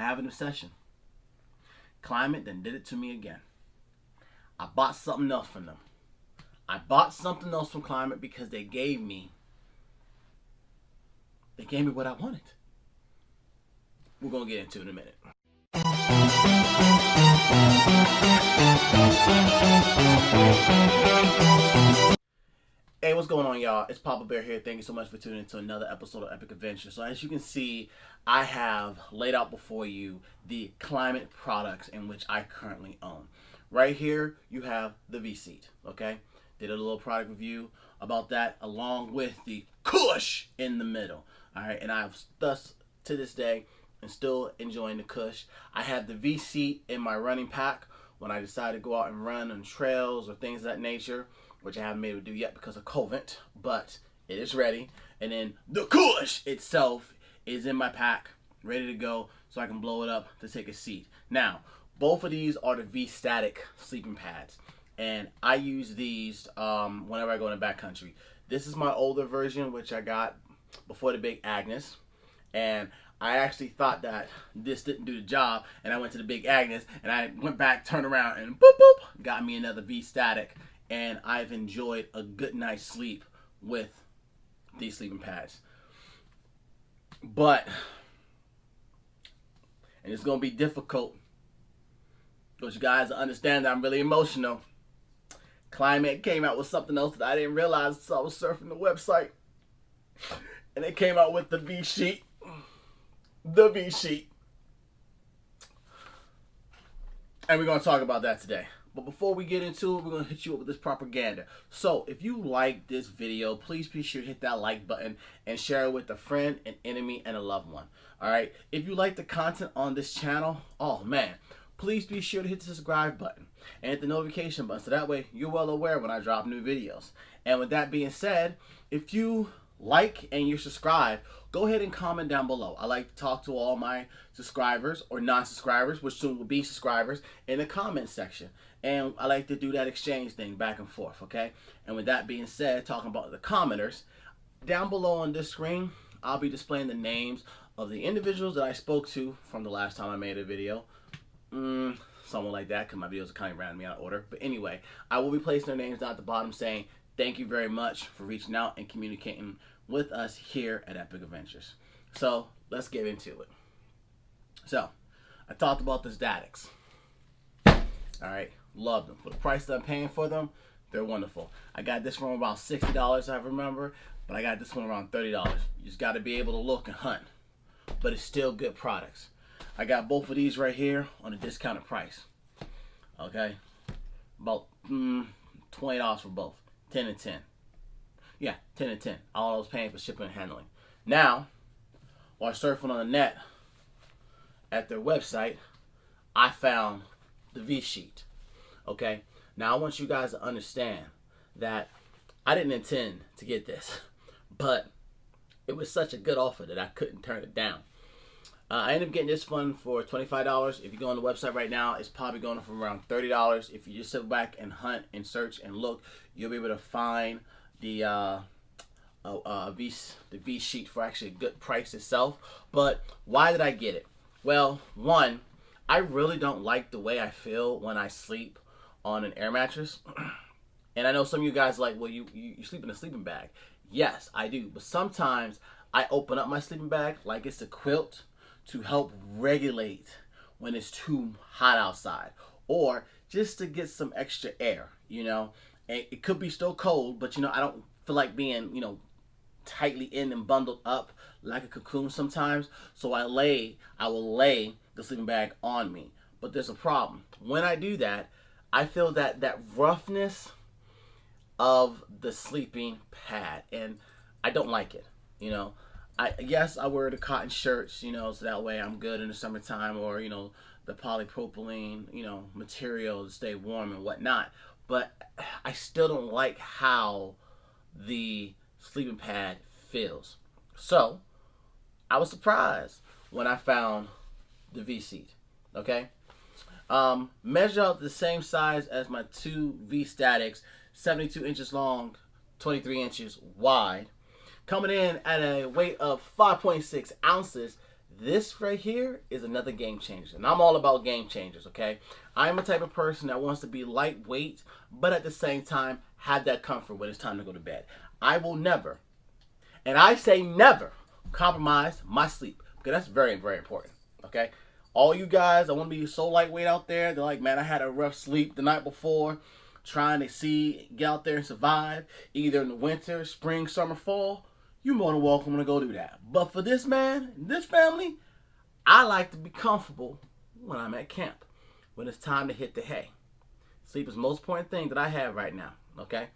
have an obsession. Klymit then did it to me again. I bought something else from them. I bought something else from Klymit because they gave me what I wanted. We're going to get into it in a minute. Hey, what's going on, y'all? It's Papa Bear here. Thank you so much for tuning in to another episode of Epic Adventure. So as you can see, I have laid out before you the Klymit products in which I currently own. Right here, you have the V-Seat, okay? Did a little product review about that along with the Kush in the middle, all right? And I've thus, to this day, and still enjoying the Kush. I have the V-Seat in my running pack when I decide to go out and run on trails or things of that nature, which I haven't been able to do yet because of COVID, but it is ready. And then the Kush itself is in my pack, ready to go, so I can blow it up to take a seat. Now, both of these are the V-Static sleeping pads, and I use these whenever I go in the backcountry. This is my older version, which I got before the Big Agnes, and I actually thought that this didn't do the job, and I went to the Big Agnes, and I went back, turned around, and boop, boop, got me another V-Static, and I've enjoyed a good night's sleep with these sleeping pads. But, and it's going to be difficult, because you guys understand that I'm really emotional. Klymit came out with something else that I didn't realize until I was surfing the website. And they came out with the V-Sheet. The V-Sheet. And we're going to talk about that today. But before we get into it, we're going to hit you up with this propaganda. So, if you like this video, please be sure to hit that like button and share it with a friend, an enemy, and a loved one. Alright? If you like the content on this channel, oh man, please be sure to hit the subscribe button and hit the notification button so that way you're well aware when I drop new videos. And with that being said, if you like and you're subscribed, go ahead and comment down below. I like to talk to all my subscribers or non-subscribers, which soon will be subscribers, in the comment section. And I like to do that exchange thing back and forth, okay? And with that being said, talking about the commenters, down below on this screen, I'll be displaying the names of the individuals that I spoke to from the last time I made a video. Something like that, because my videos are kind of randomly out of order. But anyway, I will be placing their names down at the bottom saying thank you very much for reaching out and communicating with us here at Epic Adventures. So, let's get into it. So, I talked about the statics. Alright, love them. For the price that I'm paying for them, they're wonderful. I got this one around $60, I remember, but I got this one around $30. You just got to be able to look and hunt. But it's still good products. I got both of these right here on a discounted price. Okay? About $20 for both. 10 and 10. Yeah, 10 and 10. All I was paying for shipping and handling. Now, while surfing on the net at their website, I found the V-Sheet. Okay? Now, I want you guys to understand that I didn't intend to get this, but it was such a good offer that I couldn't turn it down. I ended up getting this one for $25. If you go on the website right now, it's probably going from around $30. If you just sit back and hunt and search and look, you'll be able to find the V-Sheet for actually a good price itself. But why did I get it? Well, one, I really don't like the way I feel when I sleep on an air mattress. And I know some of you guys are like, well, you sleep in a sleeping bag. Yes, I do. But sometimes I open up my sleeping bag like it's a quilt to help regulate when it's too hot outside, or just to get some extra air, you know. And it could be still cold, but you know, I don't feel like being, you know, tightly in and bundled up like a cocoon sometimes. So I will lay the sleeping bag on me. But there's a problem. When I do that, I feel that roughness of the sleeping pad, and I don't like it, you know. Yes, I wear the cotton shirts, you know, so that way I'm good in the summertime, or, you know, the polypropylene, you know, material to stay warm and whatnot. But I still don't like how the sleeping pad feels. So, I was surprised when I found the V-Seat, okay? Measure out the same size as my two V-Statics, 72 inches long, 23 inches wide. Coming in at a weight of 5.6 ounces, This right here is another game changer. And I'm all about game changers, okay? I'm a type of person that wants to be lightweight, but at the same time, have that comfort when it's time to go to bed. I will never, and I say never, compromise my sleep. Because that's very, very important, okay? All you guys, I want to be so lightweight out there. They're like, man, I had a rough sleep the night before, trying to get out there and survive, either in the winter, spring, summer, fall. You're more than welcome to go do that. But for this man, this family, I like to be comfortable when I'm at camp, when it's time to hit the hay. Sleep is the most important thing that I have right now, okay?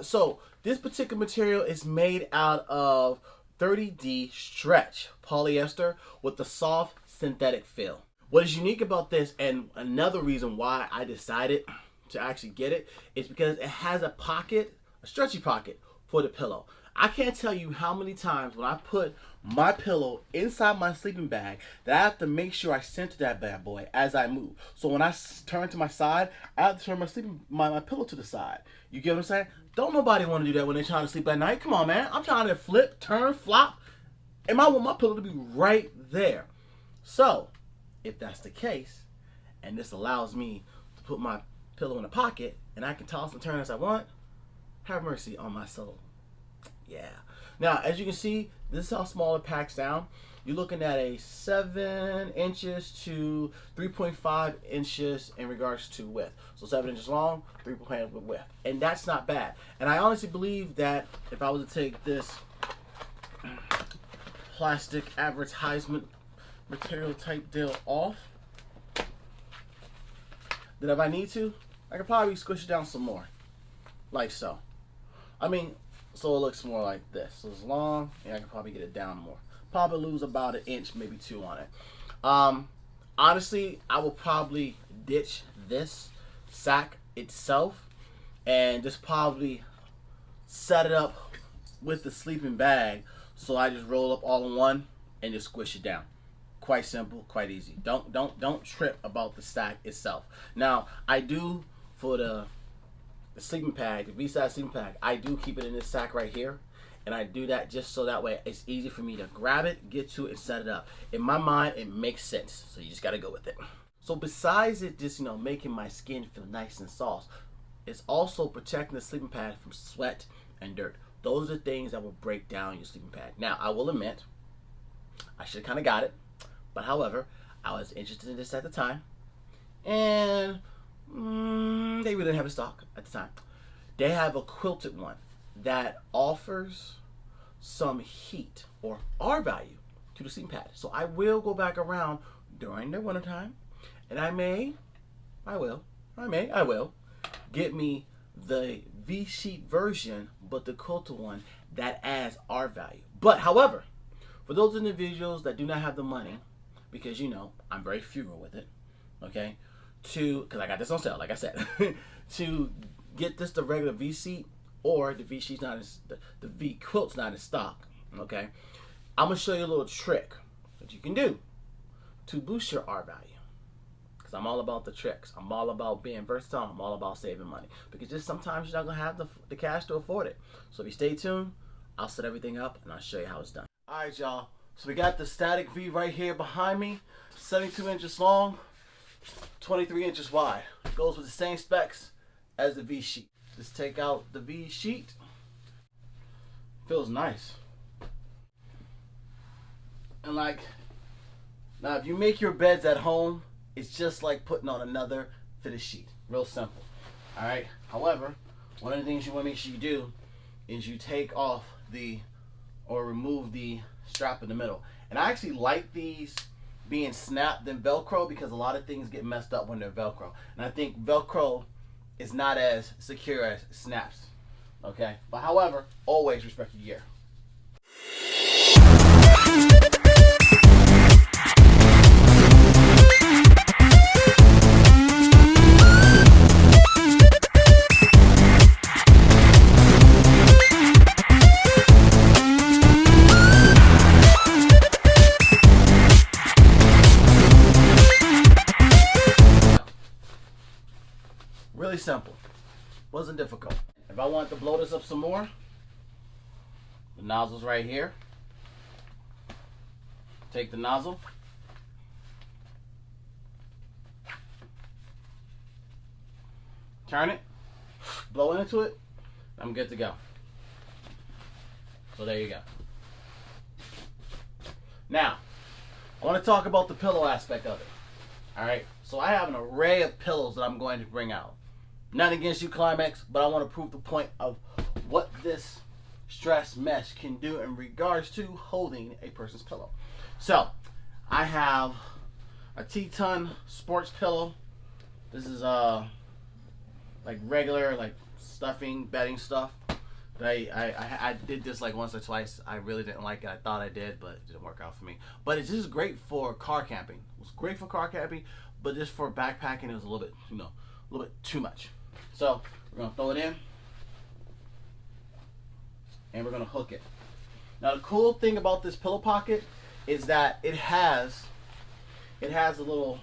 So this particular material is made out of 30D stretch polyester with a soft synthetic feel. What is unique about this, and another reason why I decided to actually get it, is because it has a pocket, a stretchy pocket for the pillow. I can't tell you how many times when I put my pillow inside my sleeping bag that I have to make sure I center that bad boy as I move. So when I turn to my side, I have to turn my pillow to the side. You get what I'm saying? Don't nobody want to do that when they're trying to sleep at night. Come on, man. I'm trying to flip, turn, flop, and I want my pillow to be right there. So if that's the case, and this allows me to put my pillow in a pocket and I can toss and turn as I want, have mercy on my soul. Yeah. Now, as you can see, this is how small it packs down. You're looking at a 7 inches to 3.5 inches in regards to width. So 7 inches long, 3.5 width. And that's not bad. And I honestly believe that if I was to take this plastic advertisement material type deal off, that if I need to, I could probably squish it down some more. Like so. I mean, so it looks more like this. So it's long, and I can probably get it down more. Probably lose about an inch, maybe 2 on it. Honestly, I will probably ditch this sack itself and just probably set it up with the sleeping bag, so I just roll up all in one and just squish it down. Quite simple, quite easy. Don't trip about the sack itself. Now, I do, for the sleeping bag, the V-size sleeping bag, I do keep it in this sack right here, and I do that just so that way it's easy for me to grab it, get to it, and set it up. In my mind, it makes sense, so you just gotta go with it. So besides it just, making my skin feel nice and soft, it's also protecting the sleeping pad from sweat and dirt. Those are things that will break down your sleeping pad. Now, I will admit, I should have kind of got it, but however, I was interested in this at the time, and they really didn't have a stock at the time. They have a quilted one that offers some heat or R value to the sleeping pad. So I will go back around during the winter time, and I will get me the V-sheet version, but the quilted one that adds R value. But however, for those individuals that do not have the money, because I'm very frugal with it, okay, because I got this on sale, like I said, to get this the regular V-sheet, or the V-sheet's not the V-quilt's not in stock, okay, I'm gonna show you a little trick that you can do to boost your R value. Because I'm all about the tricks. I'm all about being versatile. I'm all about saving money. Because just sometimes you're not gonna have the cash to afford it. So if you stay tuned, I'll set everything up and I'll show you how it's done. All right, y'all. So we got the static V right here behind me, 72 inches long, 23 inches wide. Goes with the same specs as the V sheet. Just take out the V sheet. Feels nice. And now if you make your beds at home, it's just like putting on another fitted sheet. Real simple. All right. However, one of the things you want to make sure you do is you take off or remove the strap in the middle. And I actually like these being snapped than Velcro, because a lot of things get messed up when they're Velcro. And I think Velcro is not as secure as snaps. Okay? But however, always respect your gear. Really simple. Wasn't difficult. If I want to blow this up some more, the nozzle's right here. Take the nozzle. Turn it. Blow into it. I'm good to go. So there you go. Now, I want to talk about the pillow aspect of it. Alright, so I have an array of pillows that I'm going to bring out. Not against you, Klymit, but I want to prove the point of what this stress mesh can do in regards to holding a person's pillow. So, I have a T-ton sports pillow. This is like regular, like stuffing, bedding stuff. I did this like once or twice. I really didn't like it. I thought I did, but it didn't work out for me. But it's just great for car camping. It was great for car camping, but just for backpacking, it was a little bit, a little bit too much. So we're gonna throw it in, and we're gonna hook it. Now the cool thing about this pillow pocket is that it has a little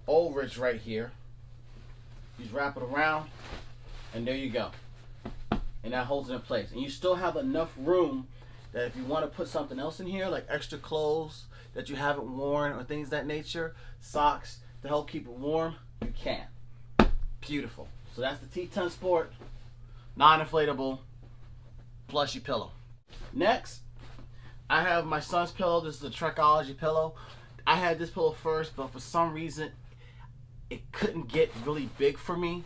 overage right here. You just wrap it around, and there you go. And that holds it in place. And you still have enough room that if you want to put something else in here, like extra clothes that you haven't worn or things of that nature, socks to help keep it warm, you can. Beautiful. So that's the T-ton Sport, non-inflatable, plushy pillow. Next, I have my son's pillow. This is a Trekology pillow. I had this pillow first, but for some reason, it couldn't get really big for me.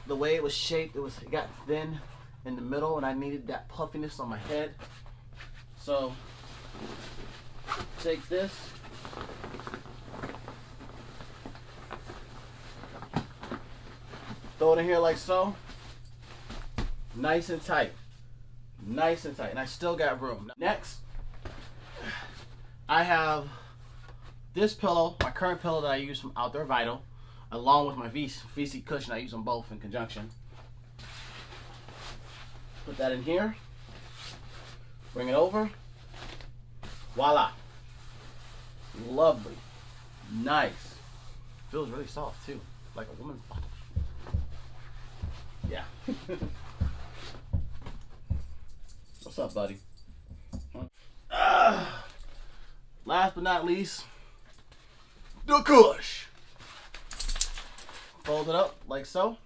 The way it was shaped, it got thin in the middle, and I needed that puffiness on my head. So take this, throw it in here like so, nice and tight, and I still got room. Next, I have this pillow, my current pillow that I use from Outdoor Vital, along with my VC cushion. I use them both in conjunction. Put that in here, bring it over, voila, lovely, nice, feels really soft too, like a woman's bottom. Yeah. What's up, buddy? Last but not least, the cush. Fold it up like so.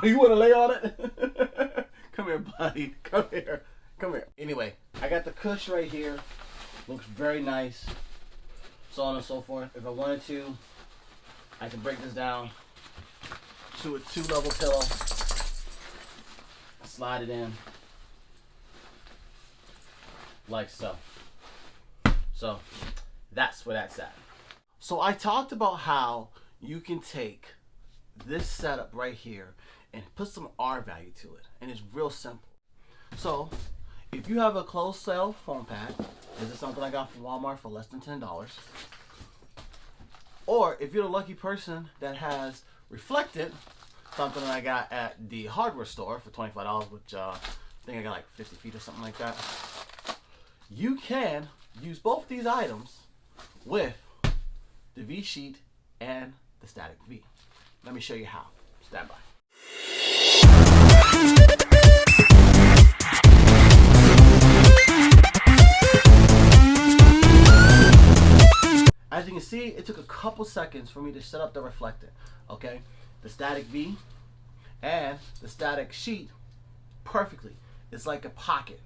You want to lay on it? Come here, buddy. Come here. Come here. Anyway, I got the cush right here. Looks very nice. So on and so forth. If I wanted to, I can break this down to a 2-level pillow. Slide it in. Like so. So that's where that's at. So I talked about how you can take this setup right here and put some R value to it, and it's real simple. So if you have a closed cell foam pad, this is something I got from Walmart for less than $10, or if you're the lucky person that has reflected, something that I got at the hardware store for $25, which I think I got like 50 feet or something like that, you can use both these items with the V sheet and the static V. Let me show you how. Stand by. As you can see, it took a couple seconds for me to set up the reflector. Okay, the static V and the static sheet perfectly. It's like a pocket.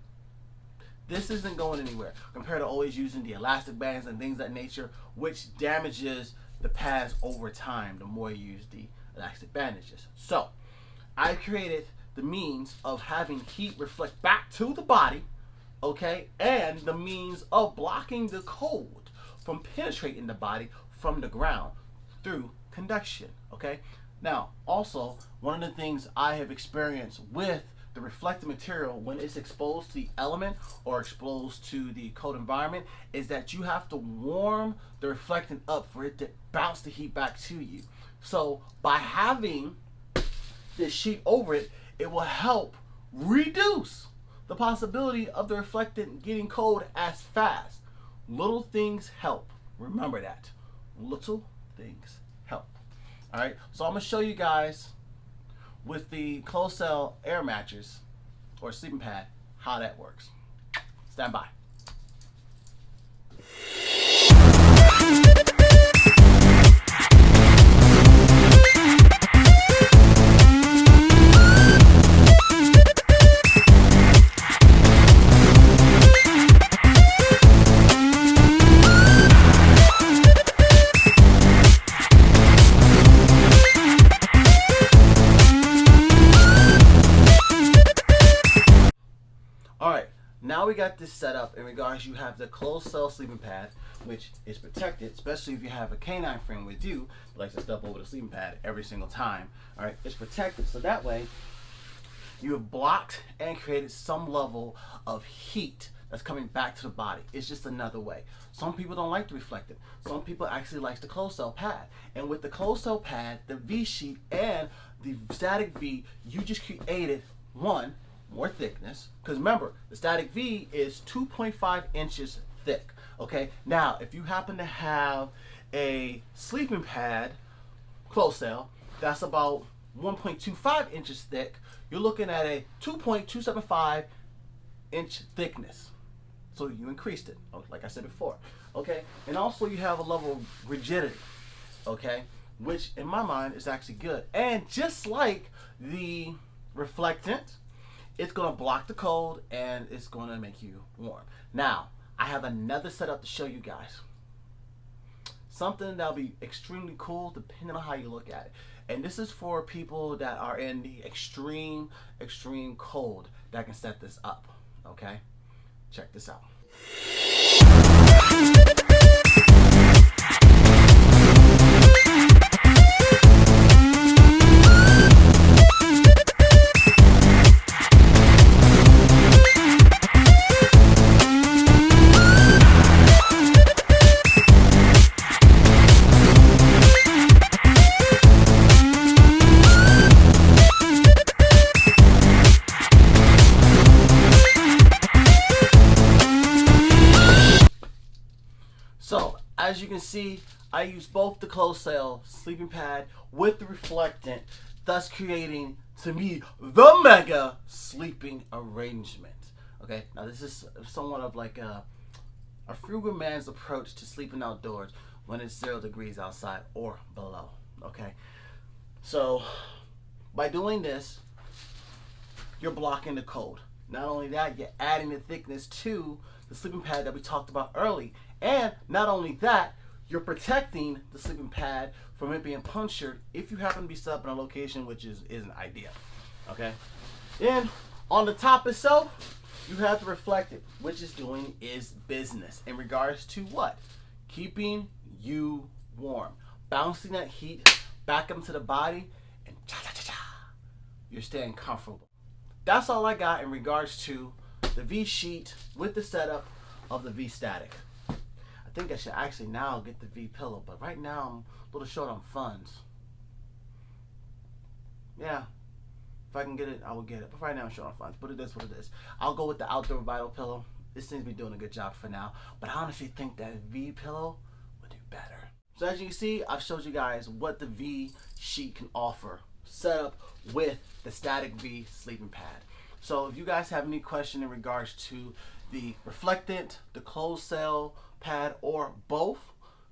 This isn't going anywhere compared to always using the elastic bands and things of that nature, which damages the pads over time the more you use the elastic bandages. So I created the means of having heat reflect back to the body, okay, and the means of blocking the cold from penetrating the body from the ground through conduction, okay. Now also, one of the things I have experienced with the reflective material when it's exposed to the element or exposed to the cold environment is that you have to warm the reflectant up for it to bounce the heat back to you. So by having this sheet over it, it will help reduce the possibility of the reflectant getting cold as fast. Little things help. Remember that. Little things help. All right, so I'm gonna show you guys with the closed cell air mattress or sleeping pad, how that works. Stand by. Alright, now we got this set up in regards you have the closed cell sleeping pad, which is protected, especially if you have a canine friend with you who likes to step over the sleeping pad every single time. Alright, it's protected so that way you have blocked and created some level of heat that's coming back to the body. It's just another way. Some people don't like the reflective. Some people actually like the closed cell pad. And with the closed cell pad, the V sheet and the static V, you just created one, more thickness, because remember the static V is 2.5 inches thick. Okay, now if you happen to have a sleeping pad closed cell that's about 1.25 inches thick, you're looking at a 2.275 inch thickness. So you increased it, like I said before. Okay, and also you have a level of rigidity, okay, which in my mind is actually good. And just like the reflectant, it's going to block the cold and it's going to make you warm. Now, I have another setup to show you guys. Something that'll be extremely cool depending on how you look at it. And this is for people that are in the extreme cold that can set this up. Okay? Check this out. So, as you can see, I use both the closed cell sleeping pad with the reflectant, thus creating, to me, the mega sleeping arrangement. Okay, now this is somewhat of like a frugal man's approach to sleeping outdoors when it's 0 degrees outside or below. Okay, so by doing this, you're blocking the cold. Not only that, you're adding the thickness to the sleeping pad that we talked about early. And not only that, you're protecting the sleeping pad from it being punctured if you happen to be set up in a location which isn't ideal. Okay? And on the top itself, you have the reflective, which is doing its business in regards to what? Keeping you warm. Bouncing that heat back into the body and cha-cha-cha-cha. You're staying comfortable. That's all I got in regards to the V sheet with the setup of the V static. I think I should actually now get the V pillow, but right now I'm a little short on funds. Yeah, if I can get it, I will get it. But right now I'm short on funds, but it is what it is. I'll go with the Outdoor Vital pillow. This seems to be doing a good job for now, but I honestly think that V pillow would do better. So as you can see, I've showed you guys what the V sheet can offer, set up with the static V sleeping pad. So if you guys have any question in regards to the reflectant, the closed cell pad, or both,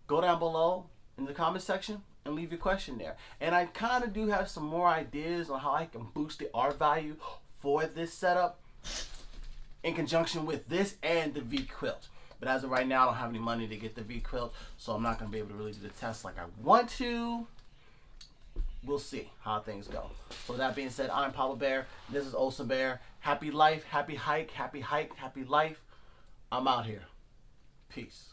go down below in the comment section and leave your question there. And I kind of do have some more ideas on how I can boost the R value for this setup in conjunction with this and the V quilt. But as of right now, I don't have any money to get the V quilt, so I'm not going to be able to really do the test like I want to. We'll see how things go. So with that being said, I'm Papa Bear. This is Olsen Bear. Happy life, happy hike, happy life. I'm out here. Peace.